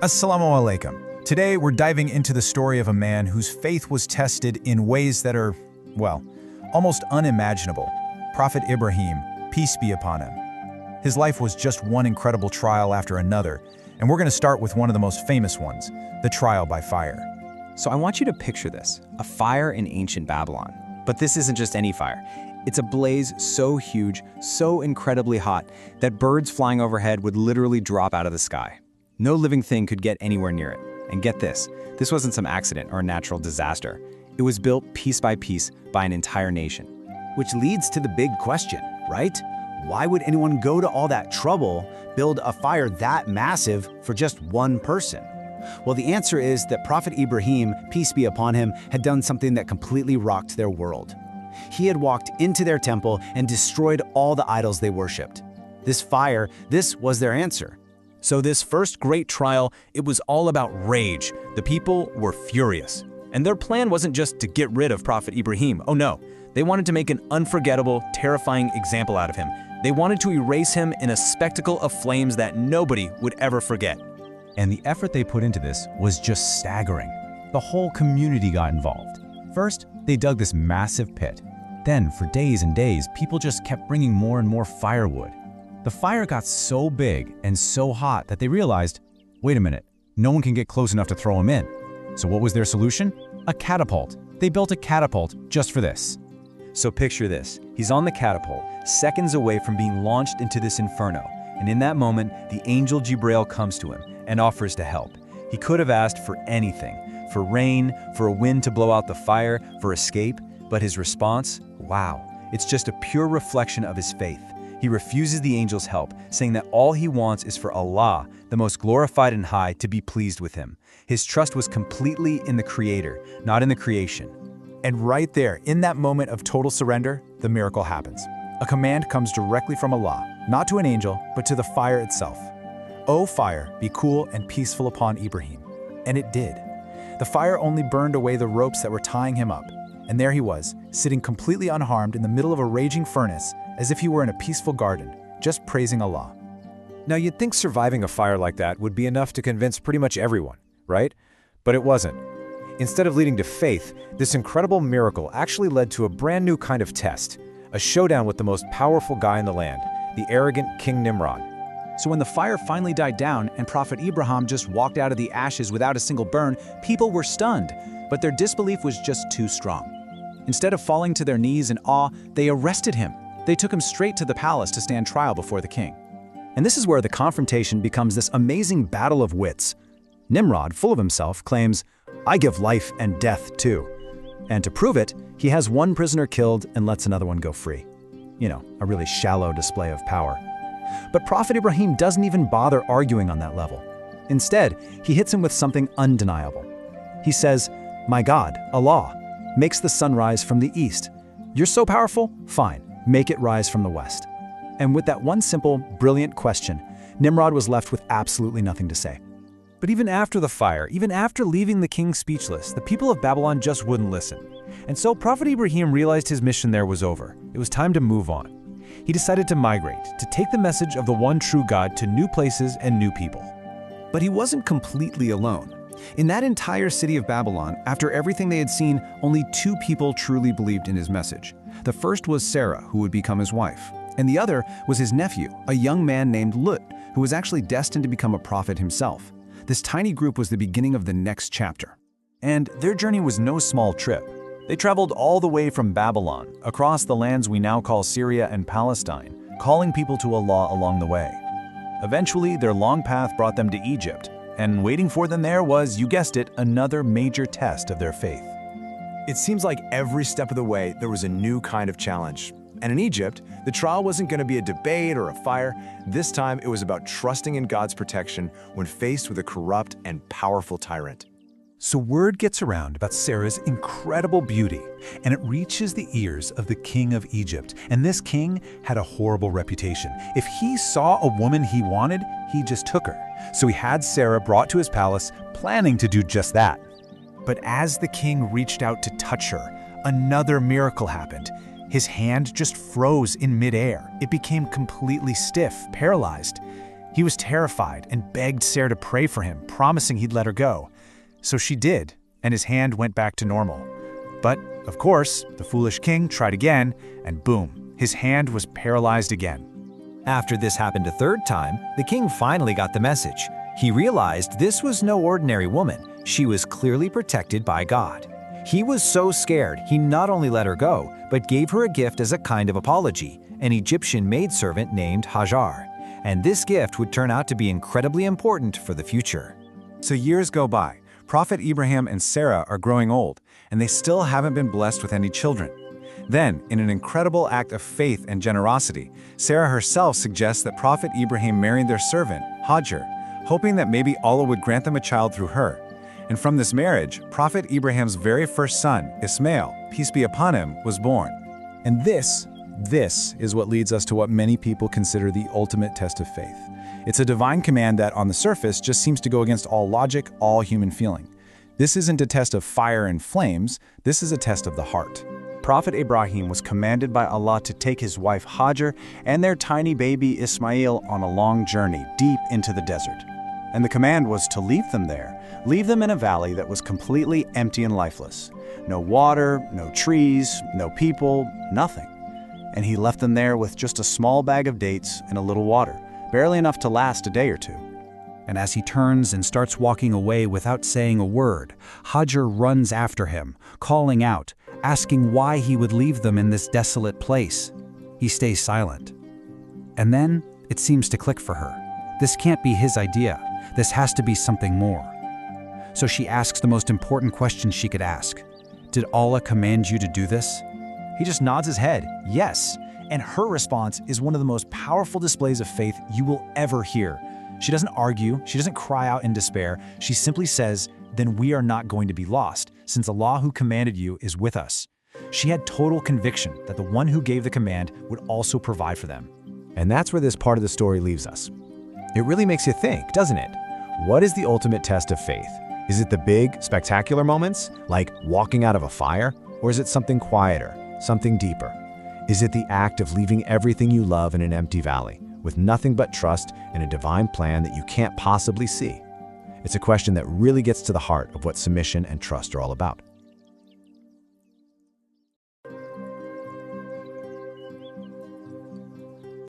Assalamu alaikum. Today we're diving into the story of a man whose faith was tested in ways that are, well, almost unimaginable. Prophet Ibrahim, peace be upon him. His life was just one incredible trial after another, and we're going to start with one of the most famous ones, the trial by fire. So I want you to picture this, a fire in ancient Babylon. But this isn't just any fire. It's a blaze so huge, so incredibly hot, that birds flying overhead would literally drop out of the sky. No living thing could get anywhere near it. And get this wasn't some accident or a natural disaster. It was built piece by piece by an entire nation. Which leads to the big question, right? Why would anyone go to all that trouble, build a fire that massive for just one person? Well, the answer is that Prophet Ibrahim, peace be upon him, had done something that completely rocked their world. He had walked into their temple and destroyed all the idols they worshipped. This fire, this was their answer. So this first great trial, it was all about rage. The people were furious. And their plan wasn't just to get rid of Prophet Ibrahim. Oh no, they wanted to make an unforgettable, terrifying example out of him. They wanted to erase him in a spectacle of flames that nobody would ever forget. And the effort they put into this was just staggering. The whole community got involved. First, they dug this massive pit. Then, for days and days, people just kept bringing more and more firewood. The fire got so big and so hot that they realized, wait a minute, no one can get close enough to throw him in. So what was their solution? A catapult. They built a catapult just for this. So picture this. He's on the catapult, seconds away from being launched into this inferno. And in that moment, the angel Jibril comes to him and offers to help. He could have asked for anything, for rain, for a wind to blow out the fire, for escape. But his response, wow, it's just a pure reflection of his faith. He refuses the angel's help, saying that all he wants is for Allah, the most glorified and high, to be pleased with him. His trust was completely in the Creator, not in the creation. And right there, in that moment of total surrender, the miracle happens. A command comes directly from Allah, not to an angel, but to the fire itself. "O fire, be cool and peaceful upon Ibrahim." And it did. The fire only burned away the ropes that were tying him up. And there he was, sitting completely unharmed in the middle of a raging furnace, as if he were in a peaceful garden, just praising Allah. Now you'd think surviving a fire like that would be enough to convince pretty much everyone, right? But it wasn't. Instead of leading to faith, this incredible miracle actually led to a brand new kind of test, a showdown with the most powerful guy in the land, the arrogant King Nimrod. So when the fire finally died down and Prophet Ibrahim just walked out of the ashes without a single burn, people were stunned, but their disbelief was just too strong. Instead of falling to their knees in awe, they arrested him. They took him straight to the palace to stand trial before the king. And this is where the confrontation becomes this amazing battle of wits. Nimrod, full of himself, claims, "I give life and death too." And to prove it, he has one prisoner killed and lets another one go free. You know, a really shallow display of power. But Prophet Ibrahim doesn't even bother arguing on that level. Instead, he hits him with something undeniable. He says, "My God, Allah, makes the sun rise from the east. You're so powerful? Fine, make it rise from the west." And with that one simple, brilliant question, Nimrod was left with absolutely nothing to say. But even after the fire, even after leaving the king speechless, the people of Babylon just wouldn't listen. And so Prophet Ibrahim realized his mission there was over. It was time to move on. He decided to migrate, to take the message of the one true God to new places and new people. But he wasn't completely alone. In that entire city of Babylon, after everything they had seen, only two people truly believed in his message. The first was Sarah, who would become his wife, and the other was his nephew, a young man named Lut, who was actually destined to become a prophet himself. This tiny group was the beginning of the next chapter. And their journey was no small trip. They traveled all the way from Babylon, across the lands we now call Syria and Palestine, calling people to Allah along the way. Eventually, their long path brought them to Egypt, and waiting for them there was, you guessed it, another major test of their faith. It seems like every step of the way there was a new kind of challenge. And in Egypt, the trial wasn't going to be a debate or a fire. This time it was about trusting in God's protection when faced with a corrupt and powerful tyrant. So word gets around about Sarah's incredible beauty, and it reaches the ears of the king of Egypt. And this king had a horrible reputation. If he saw a woman he wanted, he just took her. So he had Sarah brought to his palace, planning to do just that. But as the king reached out to touch her, another miracle happened. His hand just froze in midair. It became completely stiff, paralyzed. He was terrified and begged Sarah to pray for him, promising he'd let her go. So she did, and his hand went back to normal. But, of course, the foolish king tried again, and boom, his hand was paralyzed again. After this happened a third time, the king finally got the message. He realized this was no ordinary woman. She was clearly protected by God. He was so scared, he not only let her go, but gave her a gift as a kind of apology, an Egyptian maidservant named Hajar. And this gift would turn out to be incredibly important for the future. So years go by. Prophet Ibrahim and Sarah are growing old, and they still haven't been blessed with any children. Then, in an incredible act of faith and generosity, Sarah herself suggests that Prophet Ibrahim marry their servant, Hajar, hoping that maybe Allah would grant them a child through her. And from this marriage, Prophet Ibrahim's very first son, Ismail, peace be upon him, was born. And this is what leads us to what many people consider the ultimate test of faith. It's a divine command that, on the surface, just seems to go against all logic, all human feeling. This isn't a test of fire and flames, this is a test of the heart. Prophet Ibrahim was commanded by Allah to take his wife Hajar and their tiny baby Ismail on a long journey deep into the desert. And the command was to leave them there, leave them in a valley that was completely empty and lifeless. No water, no trees, no people, nothing. And he left them there with just a small bag of dates and a little water, barely enough to last a day or two. And as he turns and starts walking away without saying a word, Hajar runs after him, calling out, asking why he would leave them in this desolate place. He stays silent. And then it seems to click for her. This can't be his idea. This has to be something more. So she asks the most important question she could ask. Did Allah command you to do this? He just nods his head, yes. And her response is one of the most powerful displays of faith you will ever hear. She doesn't argue, she doesn't cry out in despair. She simply says, then we are not going to be lost, since Allah who commanded you is with us. She had total conviction that the one who gave the command would also provide for them. And that's where this part of the story leaves us. It really makes you think, doesn't it? What is the ultimate test of faith? Is it the big, spectacular moments, like walking out of a fire? Or is it something quieter, something deeper? Is it the act of leaving everything you love in an empty valley, with nothing but trust in a divine plan that you can't possibly see? It's a question that really gets to the heart of what submission and trust are all about.